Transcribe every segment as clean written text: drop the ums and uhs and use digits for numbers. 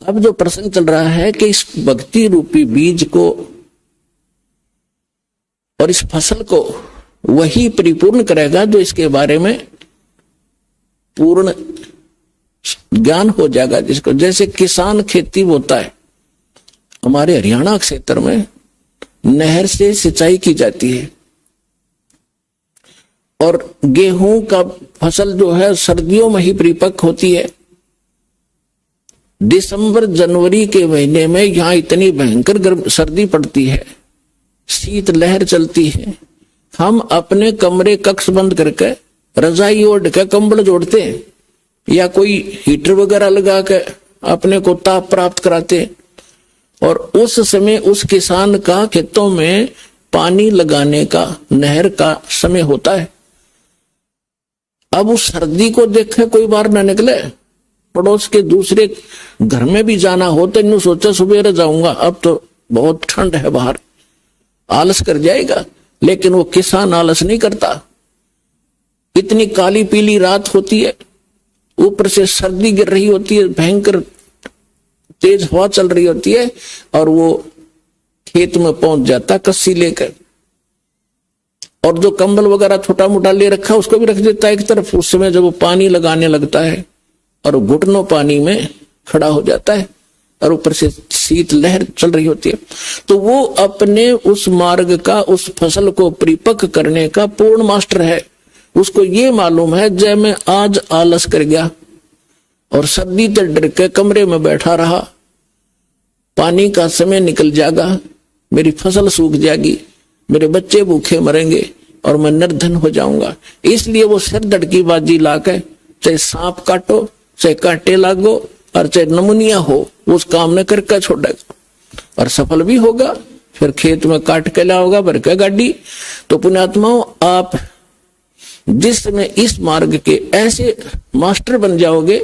अब जो प्रसंग चल रहा है कि इस भक्ति रूपी बीज को और इस फसल को वही परिपूर्ण करेगा जो इसके बारे में पूर्ण ज्ञान हो जाएगा, जिसको जैसे किसान खेती होता है। हमारे हरियाणा क्षेत्र में नहर से सिंचाई की जाती है और गेहूं का फसल जो है सर्दियों में ही परिपक्व होती है। दिसंबर जनवरी के महीने में यहां इतनी भयंकर गर्म सर्दी पड़ती है, शीत लहर चलती है। हम अपने कमरे कक्ष बंद करके रजाई ओढ़ के कंबल जोड़ते हैं या कोई हीटर वगैरह लगा के अपने को ताप प्राप्त कराते। और उस समय उस किसान का खेतों में पानी लगाने का नहर का समय होता है। अब उस सर्दी को देखे कोई बाहर ना निकले, पड़ोस के दूसरे घर में भी जाना हो तो इन्हों सोचा सुबह जाऊंगा, अब तो बहुत ठंड है बाहर, आलस कर जाएगा। लेकिन वो किसान आलस नहीं करता। इतनी काली पीली रात होती है, ऊपर से सर्दी गिर रही होती है, भयंकर तेज हवा चल रही होती है, और वो खेत में पहुंच जाता कस्सी लेकर, और जो कंबल वगैरह छोटा मोटा ले रखा उसको भी रख देता है एक तरफ। उस समय जब वो पानी लगाने लगता है और घुटनों पानी में खड़ा हो जाता है और ऊपर से शीत लहर चल रही होती है, तो वो अपने उस मार्ग का, उस फसल को परिपक्व करने का पूर्ण मास्टर है। उसको ये मालूम है जब मैं आज आलस कर गया और सर्दी से डर के कमरे में बैठा रहा, पानी का समय निकल जाएगा, मेरी फसल सूख जाएगी, मेरे बच्चे भूखे मरेंगे और मैं निर्धन हो जाऊंगा। इसलिए वो सिर धड़की बाजी लाकर चाहे सांप काटो, चाहे कांटे लागो और चाहे नमुनिया हो, उस काम ने करके छोड़ेगा और सफल भी होगा। फिर खेत में काट के लाओगा भर के गाड़ी। तो पुण्यात्माओं, आप जिस समय इस मार्ग के ऐसे मास्टर बन जाओगे,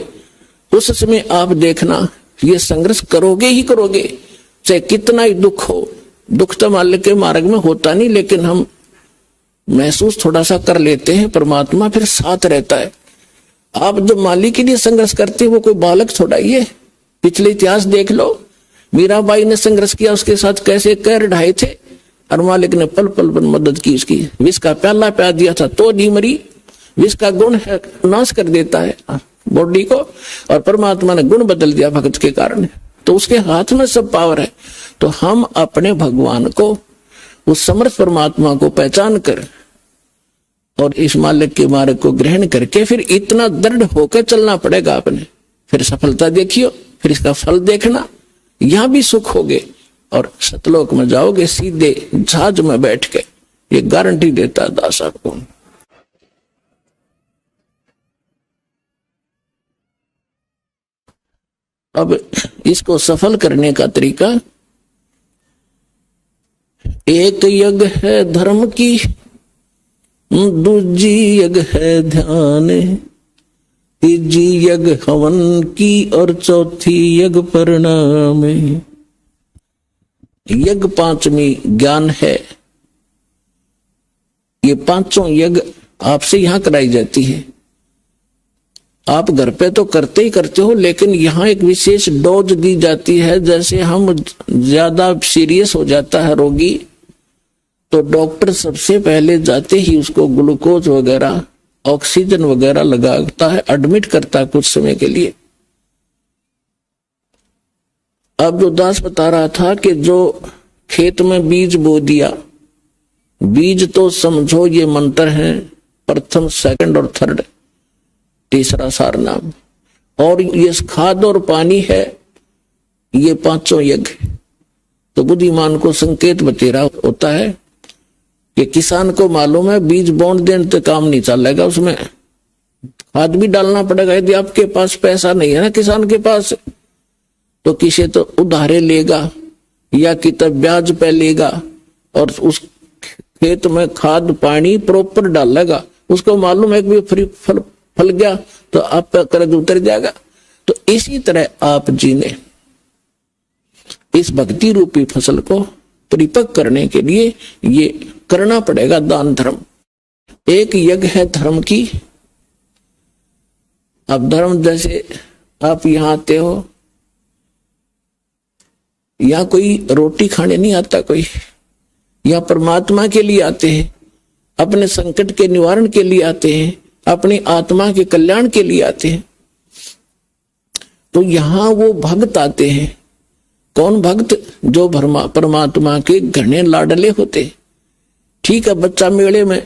उस समय आप देखना ये संघर्ष करोगे ही करोगे, चाहे कितना ही दुख हो। दुख तो मालिक के मार्ग में होता नहीं, लेकिन हम महसूस थोड़ा सा कर लेते हैं, परमात्मा फिर साथ रहता है। आप जो मालिक के लिए संघर्ष करते हैं वो कोई बालक थोड़ा ही है। पिछले इतिहास देख लो, मीराबाई ने संघर्ष किया, उसके साथ कैसे कैर ढाए थे और मालिक ने पल पल पर मदद की उसकी। विष का प्याला प्यार दिया था तो नहीं मरी। विष का गुण है, नाश कर देता है बॉडी को, और परमात्मा ने गुण बदल दिया भक्त के कारण। तो उसके हाथ में सब पावर है। तो हम अपने भगवान को, उस समर्थ परमात्मा को पहचान कर और इस मालिक के मार्ग को ग्रहण करके फिर इतना दृढ़ होकर चलना पड़ेगा आपने। फिर सफलता देखियो, फिर इसका फल देखना, यहां भी सुख होगे और सतलोक में जाओगे सीधे जहाज में बैठ के। ये गारंटी देता है दास आपको। अब इसको सफल करने का तरीका, एक यज्ञ है धर्म की, दूजी यज्ञ है ध्यान, तीजी यज्ञ हवन की और चौथी यज्ञ परिणाम। यज्ञ पांचवी ज्ञान है। ये पांचों यज्ञ आपसे यहां कराई जाती है। आप घर पे तो करते ही करते हो, लेकिन यहाँ एक विशेष डोज दी जाती है। जैसे हम ज्यादा सीरियस हो जाता है रोगी, तो डॉक्टर सबसे पहले जाते ही उसको ग्लूकोज वगैरह, ऑक्सीजन वगैरह लगाता है, एडमिट करता है कुछ समय के लिए। अब जो दास बता रहा था कि जो खेत में बीज बो दिया, बीज तो समझो ये मंत्र है, प्रथम, सेकंड और थर्ड, तीसरा सार नाम, और ये खाद और पानी है, ये पांचों यज्ञ। तो बुद्धिमान को संकेत बतेरा होता है कि किसान को मालूम है बीज बोन देने तो काम नहीं चलेगा, उसमें खाद भी डालना पड़ेगा। यदि आपके पास पैसा नहीं है ना किसान के पास, तो किसी तो उधारे लेगा या कितना ब्याज पे लेगा और उस खेत में खाद पानी प्रॉपर डालेगा। उसको मालूम है कि फ्री फल गया तो आप पे कर्ज उतर जाएगा। तो इसी तरह आप जी ने इस भक्ति रूपी फसल को परिपक्व करने के लिए ये करना पड़ेगा दान धर्म। एक यज्ञ है धर्म की। अब धर्म जैसे आप यहां आते हो, या कोई रोटी खाने नहीं आता कोई, या परमात्मा के लिए आते हैं, अपने संकट के निवारण के लिए आते हैं, अपनी आत्मा के कल्याण के लिए आते हैं। तो यहां वो भक्त आते हैं। कौन भक्त? जो परमात्मा के घने लाडले होते। ठीक है, बच्चा मेले में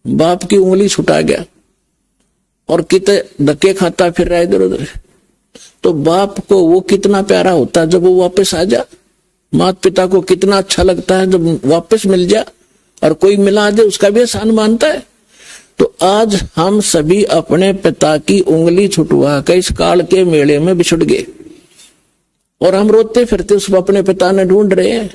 बाप की उंगली छुटा गया और कितने धक्के खाता फिर रहा इधर उधर, तो बाप को वो कितना प्यारा होता है जब वो वापस आ जा। माता पिता को कितना अच्छा लगता है जब वापस मिल जा, और कोई मिला दे उसका भी एहसान मानता है। तो आज हम सभी अपने पिता की उंगली छुटवा कर इस काल के मेले में बिछुड़ गए, और हम रोते फिरते उस अपने पिता ने ढूंढ रहे हैं।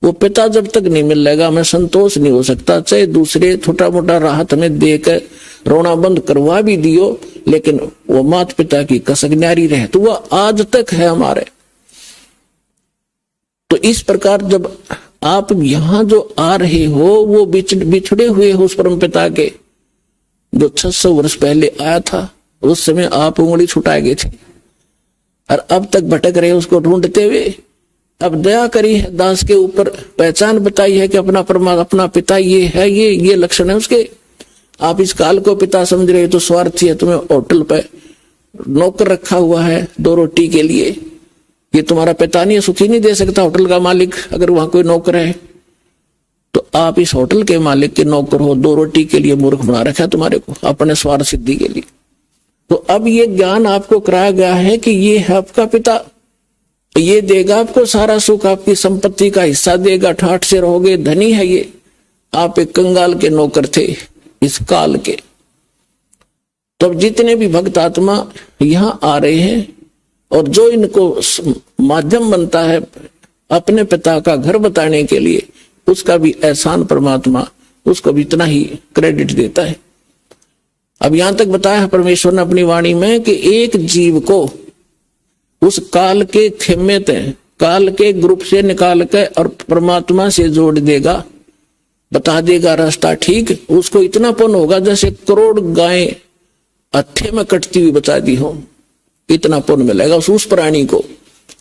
वो पिता जब तक नहीं मिलेगा हमें संतोष नहीं हो सकता। चाहे दूसरे छोटा मोटा राहत हमें देकर रोना बंद करवा भी दियो, लेकिन वो माता पिता की कसक न्यारी रहे तो वह आज तक है हमारे। तो इस प्रकार जब आप यहां जो आ रहे हो वो बिछड़े हुए हो उस परम पिता के, जो 600 वर्ष पहले आया था। उस समय आप उंगली छुटा गए थे और अब तक भटक रहे उसको ढूंढते हुए। अब दया करी है दास के ऊपर, पहचान बताई है कि अपना पिता ये है, ये लक्षण है उसके। आप इस काल को पिता समझ रहे हो तो स्वार्थी है। तुम्हें होटल पे नौकर रखा हुआ है 2 रोटी के लिए, ये तुम्हारा पिता नहीं है, सुखी नहीं दे सकता होटल का मालिक। अगर वहां कोई नौकर है तो आप इस होटल के मालिक के नौकर हो, 2 रोटी के लिए मूर्ख बना रखा है तुम्हारे को, अपने स्वार्थ सिद्धि के लिए। तो अब ये ज्ञान आपको कराया गया है कि ये है आपका पिता, ये देगा आपको सारा सुख, आपकी संपत्ति का हिस्सा देगा, ठाठ से रहोगे, धनी है ये। आप एक कंगाल के नौकर थे इस काल के। तो अब जितने भी भक्त आत्मा यहां आ रहे हैं और जो इनको माध्यम बनता है अपने पिता का घर बताने के लिए, उसका भी एहसान परमात्मा उसको भी इतना ही क्रेडिट देता है। अब यहां तक बताया है परमेश्वर ने अपनी वाणी में कि एक जीव को उस काल के खेमे तय, काल के ग्रुप से निकाल कर और परमात्मा से जोड़ देगा, बता देगा रास्ता ठीक। उसको इतना पुण्य होगा जैसे करोड़ गायें हत्थे में कटती हुई बचा दी हो, इतना पुण्य मिलेगा उस प्राणी को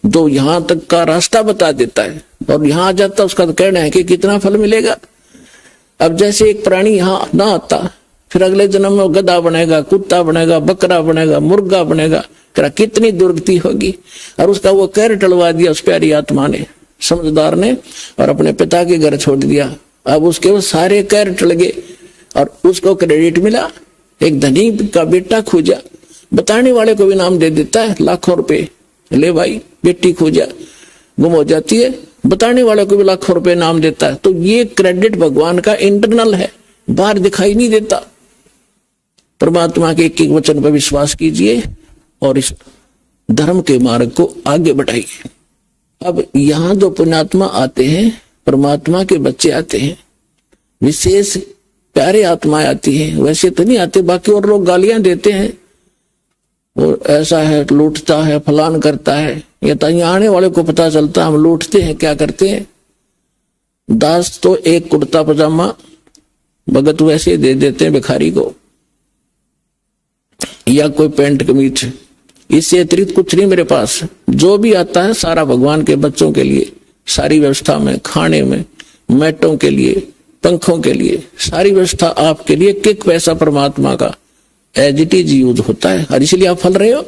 जो यहां तक का रास्ता बता देता है। और यहां आ जाता उसका तो कहना है कि कितना फल मिलेगा। अब जैसे एक प्राणी यहां ना आता, फिर अगले जन्म में गधा बनेगा, कुत्ता बनेगा, बकरा बनेगा, मुर्गा बनेगा, कितनी दुर्गति होगी। और उसका वो कहर टलवा दिया उस प्यारी आत्मा ने, समझदार ने, और अपने पिता के घर छोड़ दिया। अब उसके वो सारे कहर टल गए और उसको क्रेडिट मिला। एक धनी का बेटा खोजा, बताने वाले को भी नाम दे देता है लाखों रुपए, ले भाई बेटी खोजा, गुम हो जाती है, बताने वाले को भी लाखों रुपए नाम देता है। तो ये क्रेडिट भगवान का इंटरनल है, बाहर दिखाई नहीं देता। परमात्मा के एक एक वचन पर विश्वास कीजिए और इस धर्म के मार्ग को आगे बढ़ाइए। अब यहां जो पुण्यात्मा आते हैं, परमात्मा के बच्चे आते हैं, विशेष प्यारे आत्माएं आती हैं, वैसे तो नहीं आते। बाकी और लोग गालियां देते हैं, वो ऐसा है, लूटता है, फलान करता है। ये तो यहाँ आने वाले को पता चलता हम लूटते हैं, क्या करते हैं। दास तो एक कुर्ता पजामा भगत वैसे दे देते हैं भिखारी को, या कोई पैंट कमीज, इससे अतिरिक्त कुछ नहीं मेरे पास। जो भी आता है सारा भगवान के बच्चों के लिए, सारी व्यवस्था में, खाने में, मैटों के लिए, पंखों के लिए, सारी व्यवस्था आपके लिए। किक पैसा परमात्मा का एज इट इज यूज होता है, और इसलिए आप फल रहे हो।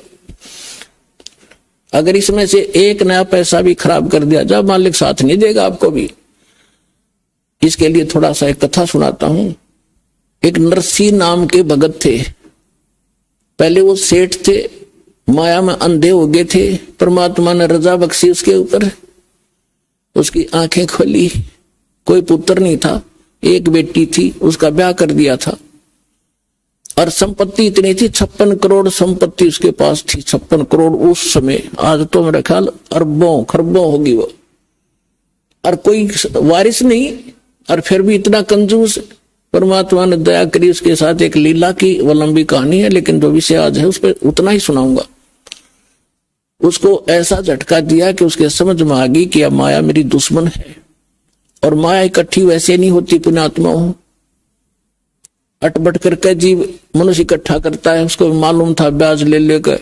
अगर इसमें से एक नया पैसा भी खराब कर दिया जाए, मालिक साथ नहीं देगा आपको भी। इसके लिए थोड़ा सा एक कथा सुनाता हूं। एक नरसी नाम के भगत थे। पहले वो सेठ थे, माया में अंधे हो गए थे। परमात्मा ने रजा बख्शी उसके ऊपर, उसकी आंखें खोली। कोई पुत्र नहीं था, एक बेटी थी, उसका ब्याह कर दिया था। और संपत्ति इतनी थी, 56 करोड़ संपत्ति उसके पास थी। 56 करोड़ उस समय, आज तो मेरा ख्याल अरबों खरबों होगी वो। और कोई वारिस नहीं, और फिर भी इतना कंजूस। परमात्मा ने दया करी उसके साथ। एक लीला की वो लंबी कहानी है, लेकिन जो विषय आज है उस पर उतना ही सुनाऊंगा। उसको ऐसा झटका दिया कि उसके समझ में आ गई कि अब माया मेरी दुश्मन है। और माया इकट्ठी वैसे नहीं होती पुण्यात्मा हो, अटबट करके जीव मनुष्य इकट्ठा करता है। उसको मालूम था ब्याज ले लेकर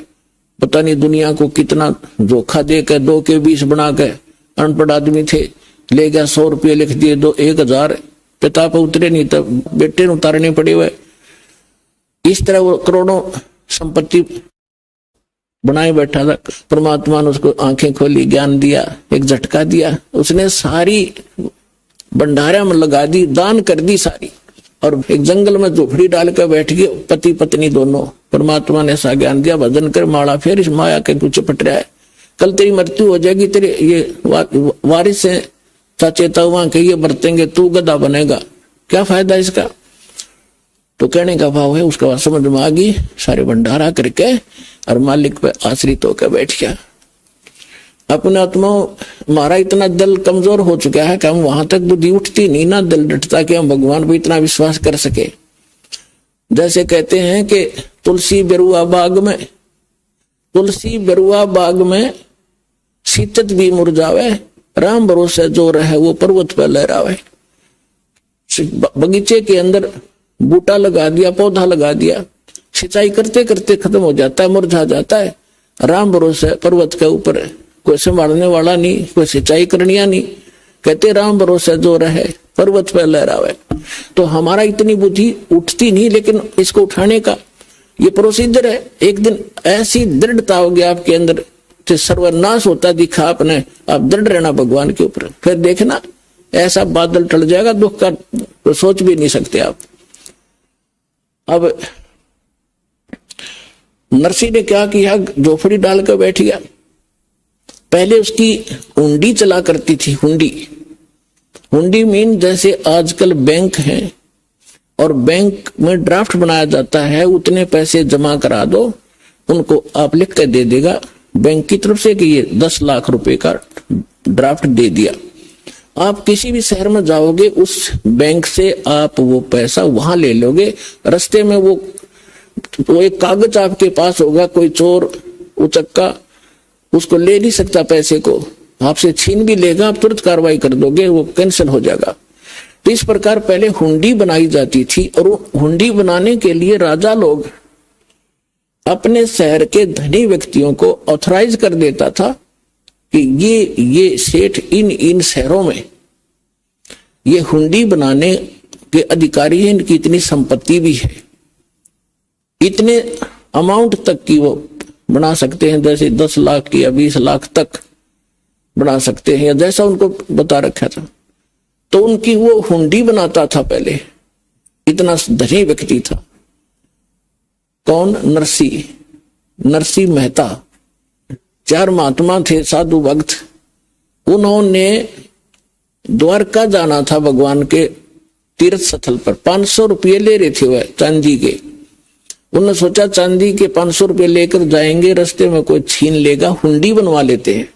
पता नहीं दुनिया को कितना धोखा दे के 2 के 20 बना के, अनपढ़ आदमी थे, ले गया 100 रुपये लिख दिए, 1000 पिता पर उतरे नहीं तो बेटे ने उतारने पड़े हुए। इस तरह वो करोड़ों संपत्ति बनाए बैठा था। परमात्मा ने उसको आंखें खोली, ज्ञान दिया, एक झटका दिया, उसने सारी भंडारा में लगा दी, दान कर दी सारी, और एक जंगल में झोपड़ी डाल कर बैठ गए पति पत्नी दोनों। परमात्मा ने ऐसा ज्ञान दिया, भजन कर माला फेर, इस माया के कुछ पट रहा है, कल तेरी मृत्यु हो जाएगी, तेरे ये वारिस है चेता हुआ कि ये बरतेंगे, तू गधा बनेगा, क्या फायदा इसका। तो कहने का भाव है, उसका बात समझ में आ गई, सारे भंडारा करके और मालिक पे आश्रित होकर बैठ गया। अपने आत्मा हमारा इतना दिल कमजोर हो चुका है कि हम वहां तक बुद्धि उठती नहीं ना, दिल डटता कि हम भगवान पर इतना विश्वास कर सके। जैसे कहते हैं कि तुलसी बेरुआ बाग में शीतत भी मुरझावे, राम भरोसे जो रहे वो पर्वत पर लहरावे। बगीचे के अंदर बूटा लगा दिया, पौधा लगा दिया, सिंचाई करते करते खत्म हो जाता है, मुरझा जाता है। राम भरोसे पर्वत के ऊपर कोई संभालने वाला नहीं, कोई सिंचाई करनिया नहीं, कहते राम भरोसे जो रहे पर्वत पर लहरावे। तो हमारा इतनी बुद्धि उठती नहीं, लेकिन इसको उठाने का ये प्रोसीजर है। एक दिन ऐसी दृढ़ता होगी आपके अंदर, सर्वनाश होता दिखा आपने, आप दृढ़ रहना भगवान के ऊपर, फिर देखना ऐसा बादल टल जाएगा, दुख का तो सोच भी नहीं सकते आप। अब नरसी ने क्या किया, झोपड़ी डालकर बैठ गया। पहले उसकी हुंडी चला करती थी। हुंडी मीन जैसे आजकल बैंक है और बैंक में ड्राफ्ट बनाया जाता है, उतने पैसे जमा करा दो, उनको आप लिख कर दे देगा बैंक की तरफ से कि ये 10 लाख रुपए का ड्राफ्ट दे दिया। आप किसी भी शहर में जाओगे, उस बैंक से आप वो पैसा वहां ले लोगे, रास्ते में वो एक कागज आपके पास होगा, कोई चोर उचक्का उसको ले नहीं सकता, पैसे को आपसे छीन भी लेगा, आप तुरंत कार्रवाई कर दोगे, वो कैंसिल हो जाएगा। तो इस प्रकार पहले हुंडी बनाई जाती थी, और हुंडी बनाने के लिए राजा लोग अपने शहर के धनी व्यक्तियों को ऑथराइज कर देता था कि ये सेठ इन शहरों में ये हुंडी बनाने के अधिकारी हैं, इनकी इतनी संपत्ति भी है, इतने अमाउंट तक की वो बना सकते हैं, जैसे 10 लाख की या 20 लाख तक बना सकते हैं, या जैसा उनको बता रखा था। तो उनकी वो हुंडी बनाता था पहले, इतना धनी व्यक्ति था। कौन? नरसी मेहता। 4 महात्मा थे, साधु भक्त। उन्होंने द्वारका जाना था भगवान के तीर्थ स्थल पर, 500 रुपये ले रहे थे वह चांदी के। उन्होंने सोचा चांदी के 500 रुपये लेकर जाएंगे, रास्ते में कोई छीन लेगा, हुंडी बनवा लेते हैं।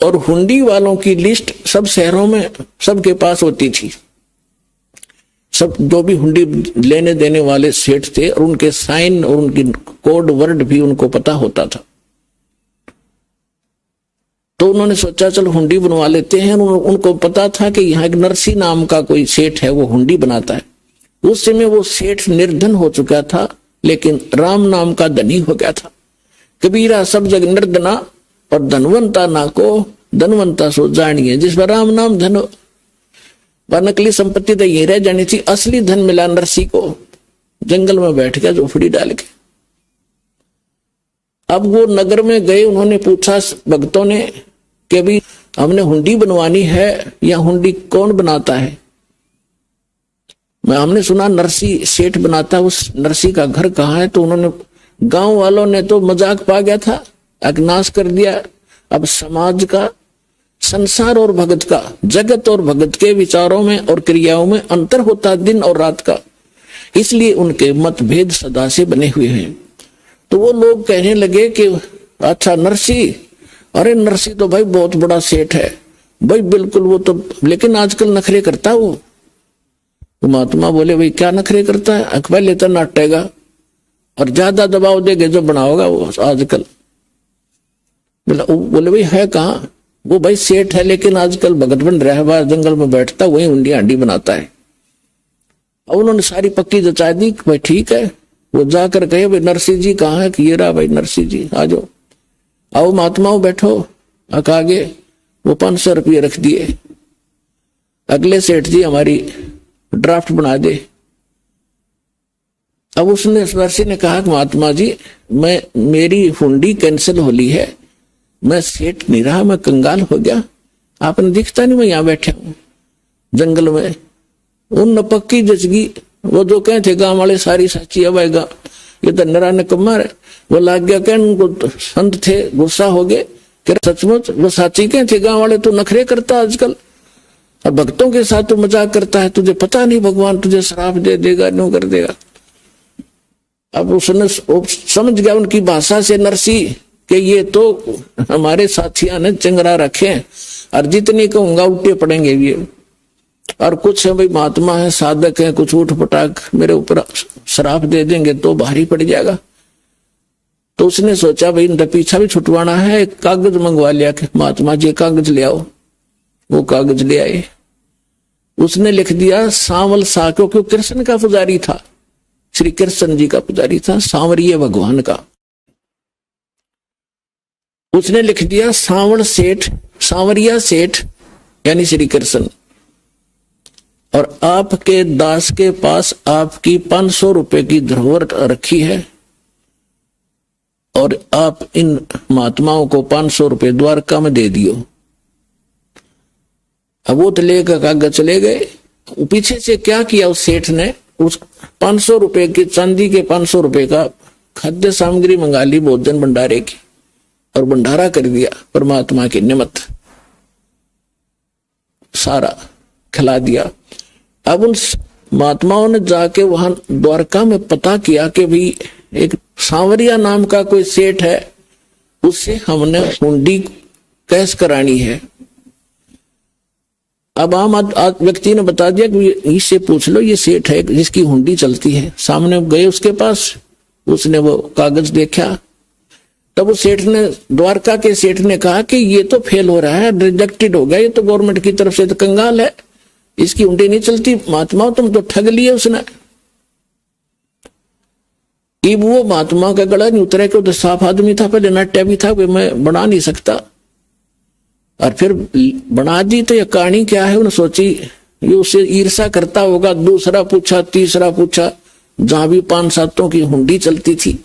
और हुंडी वालों की लिस्ट सब शहरों में सबके पास होती थी, सब जो भी हुंडी लेने देने वाले सेठ थे, और उनके साइन और उनकी कोड वर्ड भी उनको पता होता था। तो उन्होंने सोचा चल हुंडी बनवा लेते हैं। उनको पता था कि यहाँ एक नरसी नाम का कोई सेठ है, वो हुंडी बनाता है। उस समय वो सेठ निर्धन हो चुका था, लेकिन राम नाम का धनी हो गया था। कबीरा सब जग निर्धना और धनवंता ना को, धनवंता सो जानिए। जिस पर राम नाम धन पर नकली संपत्ति तो ये रह जानी थी, असली धन मिला नरसी को, जंगल में बैठ गया झोपड़ी डाल के। अब वो नगर में गए, उन्होंने पूछा भक्तों ने कि अभी हमने हुंडी बनवानी है, या हुंडी कौन बनाता है? हमने सुना नरसी सेठ बनाता है, उस नरसी का घर कहाँ है? तो उन्होंने, गांव वालों ने तो मजाक पा गया था, अग्नाश कर दिया। अब समाज का, संसार और भगत का, जगत और भगत के विचारों में और क्रियाओं में अंतर होता है दिन और रात का, इसलिए उनके मतभेद सदा से बने हुए हैं। तो वो लोग कहने लगे कि अच्छा नरसी, अरे नरसी तो भाई बहुत बड़ा सेठ है भाई, बिल्कुल वो तो, लेकिन आजकल नखरे करता है वो। तो महात्मा बोले भाई क्या नखरे करता है? अखबार लेता नाटेगा और ज्यादा दबाव देगे जो बनाओगा वो आजकल। बोले भाई है कहाँ? वो भाई सेठ है, लेकिन आजकल भगत बन रहा है, बाहर जंगल में बैठता, वही हुंडी हांडी बनाता है। और उन्होंने सारी पक्की जचा दी, भाई ठीक है, वो जाकर कहे भाई नरसिंह जी कहाँ है? कि ये रहा भाई नरसिंह जी, आ जाओ, आओ महात्माओं बैठो। आगे वो 500 रुपये रख दिए। अगले सेठ जी हमारी ड्राफ्ट बना दे। अब उसने नरसिंह ने कहा कि महात्मा जी मेरी हुंडी कैंसिल हो ली है, मैं सेठ नहीं रहा, मैं कंगाल हो गया, आपने दिखता नहीं मैं यहां बैठा हूं जंगल में। उन पक्की जचगी, वो जो कहे थे गांव वाले सारी सच्ची आएगा, ये तो नरा निकम्मा है। वो लाग गया कहने, उनको संत थे गुस्सा हो गए कि सचमुच वो साची कहे थे गांव वाले, तो नखरे करता आजकल और भक्तों के साथ तो मजाक करता है, तुझे पता नहीं भगवान तुझे श्राप दे देगा, न्यू कर देगा। अब उसने समझ गया उनकी भाषा से नरसिंह कि ये तो हमारे साथिया ने चंगरा रखे हैं और जितनी कहूंगा उल्टे पड़ेंगे ये, और कुछ है भाई महात्मा है साधक है, कुछ उठ पटाक मेरे ऊपर श्राप दे देंगे तो भारी पड़ जाएगा। तो उसने सोचा भाई इनका पीछा भी छुटवाना है, एक कागज मंगवा लिया कि महात्मा जी कागज ले आओ। वो कागज ले आए, उसने लिख दिया सांवल सा, क्योंकि कृष्ण का पुजारी था, श्री कृष्ण जी का पुजारी था, सांवरिया भगवान का। उसने लिख दिया सांवल सेठ, सांवरिया सेठ यानी श्री कृष्ण, और आपके दास के पास आपकी 500 रुपए की धरोहर रखी है और आप इन महात्माओं को 500 रुपए द्वारका में दे दियो। अब वो तो लेकर कागज चले गए। पीछे से क्या किया उस सेठ ने, उस 500 रुपए की चांदी के 500 रुपए का खाद्य सामग्री मंगा ली भोजन भंडारे की और भंडारा कर दिया, परमात्मा की निमित्त सारा खिला दिया। अब उन महात्माओं ने जाके वहां द्वारका में पता किया कि भाई एक सांवरिया नाम का कोई सेठ है, उससे हमने हुंडी कैश करानी है। अब आम व्यक्ति ने बता दिया कि इससे पूछ लो, ये सेठ है जिसकी हुंडी चलती है। सामने गए उसके पास, उसने वो कागज देखा, तब उस सेठ ने, द्वारका के सेठ ने कहा कि ये तो फेल हो रहा है, रिजेक्टेड हो गया, ये तो गवर्नमेंट की तरफ से तो कंगाल है, इसकी हुंडी नहीं चलती। महात्मा तुम तो ठग लिए उसने। वो महात्मा का गला नहीं उतरा कि वो तो साफ आदमी था, पहले नाट्य भी था, मैं बना नहीं सकता, और फिर बना दी। तो ये कहानी क्या है, उन्होंने सोची ये उससे ईर्षा करता होगा। दूसरा पूछा, तीसरा पूछा, जहां भी 5-7 की हुंडी चलती थी,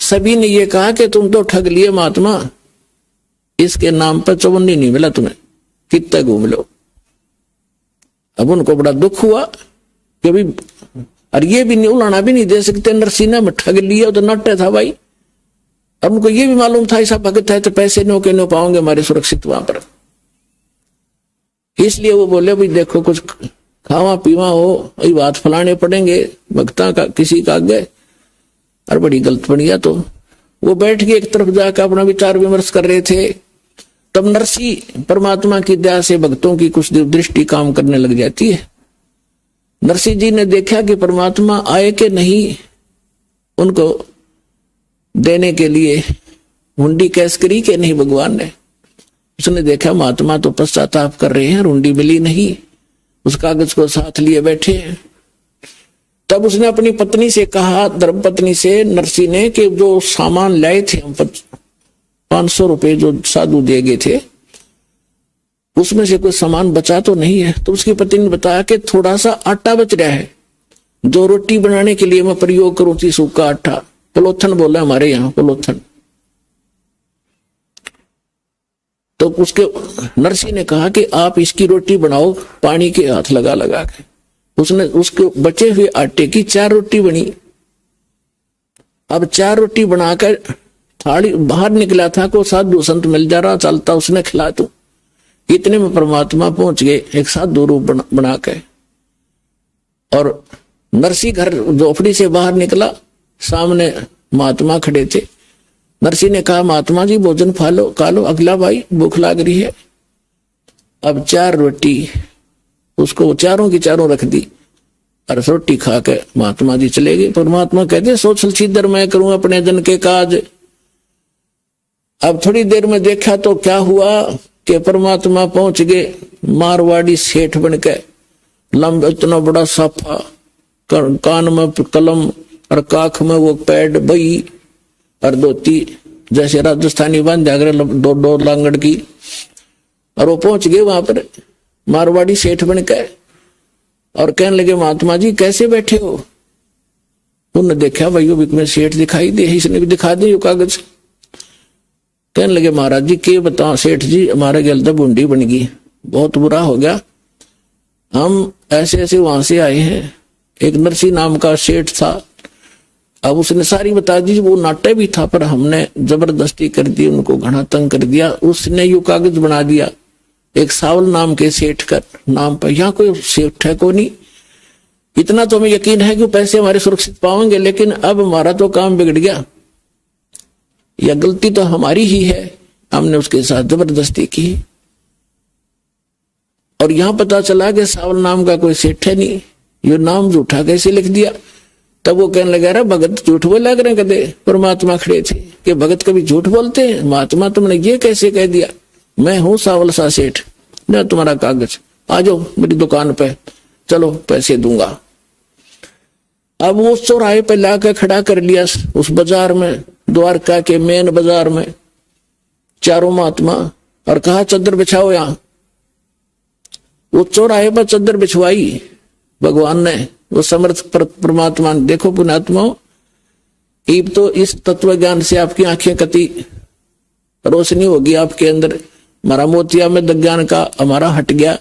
सभी ने ये कहा कि तुम तो ठग लिए महात्मा, इसके नाम पर चवन्नी नहीं मिला तुम्हें, कितना घूम लो। अब उनको बड़ा दुख हुआ कि भाई, और ये भी नहीं उलाना भी नहीं दे सकते, नरसिंह में ठग लिया तो नट्टे था भाई। अब उनको ये भी मालूम था ऐसा भगत है तो पैसे नो के नो पाओगे हमारे सुरक्षित वहां पर, इसलिए वो बोले भाई देखो कुछ खावा पीवा हो, ये बात फलाने पड़ेंगे भक्ता का किसी का आगे, और बड़ी गलत बन गया। तो वो बैठ के एक तरफ जाकर अपना विचार विमर्श कर रहे थे। तब नरसिंह परमात्मा की दया से भक्तों की कुछ दृष्टि काम करने लग जाती है। नरसिंह जी ने देखा कि परमात्मा आए कि नहीं, उनको देने के लिए हुंडी कैश करी कि नहीं भगवान ने। उसने देखा महात्मा तो पश्चाताप कर रहे हैं, हुंडी मिली नहीं, उस कागज को साथ लिए बैठे हैं। तब उसने अपनी पत्नी से कहा, धर्मपत्नी से नरसिंह ने, कि जो सामान लाए थे हम 500 रुपए जो साधु दे गए थे, उसमें से कोई सामान बचा तो नहीं है। तो उसकी पत्नी ने बताया कि थोड़ा सा आटा बच रहा है, जो रोटी बनाने के लिए मैं प्रयोग करूं थी, सूखा आटा, पलोथन बोला हमारे यहाँ, पलोथन। तो उसके नरसिंह ने कहा कि आप इसकी रोटी बनाओ पानी के हाथ लगा लगा के। उसने उसके बचे हुए आटे की 4 रोटी बनी। अब 4 रोटी बनाकर थाली बाहर निकला था, को साधु संत मिल जा रहा चलता, उसने खिला दूं। इतने में परमात्मा पहुंच गए एक साधु रूप बना के, और नरसिंह घर झोपड़ी से बाहर निकला, सामने महात्मा खड़े थे। नरसिंह ने कहा महात्मा जी भोजन खा लो, अगला भाई भूख लाग रही है। अब 4 रोटी उसको चारों की चारों रख दी, और रोटी खा के महात्मा जी चले गए। परमात्मा कहते सोचल छिदर मैं करूं अपने जन के काज। अब थोड़ी देर में देखा तो क्या हुआ कि परमात्मा पहुंच गए मारवाड़ी सेठ बनके, लंब इतना बड़ा साफा, कान में कलम, और काख में वो पैड बई और धोती जैसे राजस्थानी बांध अगर दो लांगड़ की, और वो पहुंच गए वहां पर मारवाड़ी सेठ बन के और कहने लगे महात्मा जी कैसे बैठे हो। उन्होंने देखा भाई में सेठ दिखाई दे, इसने भी दिखा दी वो कागज। कहने लगे महाराज जी के बताओ सेठ जी, हमारा गलत बूंदी बन गई, बहुत बुरा हो गया, हम ऐसे ऐसे वहां से आए हैं। एक नरसी नाम का सेठ था, अब उसने सारी बता दी, वो नाट्य भी था पर हमने जबरदस्ती कर दी, उनको घना तंग कर दिया। उसने यू कागज बना दिया एक सावल नाम के सेठ का नाम पर, यहाँ कोई सेठ है को नहीं, इतना तो हमें यकीन है कि पैसे हमारे सुरक्षित पाएंगे, लेकिन अब हमारा तो काम बिगड़ गया, यह गलती तो हमारी ही है, हमने उसके साथ जबरदस्ती की। और यहां पता चला कि सावल नाम का कोई सेठ है नहीं, ये नाम झूठा कैसे लिख दिया। तब वो कहने लगा, भगत झूठ बोला करें कदे। परमात्मा खड़े थे कि भगत कभी झूठ बोलते हैं, महात्मा तुमने ये कैसे कह दिया, मैं हूं सावल सा सेठ, न तुम्हारा कागज, आ जाओ मेरी दुकान पे, चलो पैसे दूंगा। अब वो चौराहे पे लाकर खड़ा कर लिया उस बाजार में, द्वारका के मेन बाजार में, चारों महात्मा, और कहा चद्दर बिछाओ यहां। वो चौराहे पर चद्दर बिछवाई भगवान ने, वो समर्थ परमात्मा ने। देखो पुण्यात्माओं, अब तो इस तत्व ज्ञान से आपकी आंखें कति रोशनी होगी आपके अंदर, हमारा मोतिया में ज्ञान का हमारा हट गया,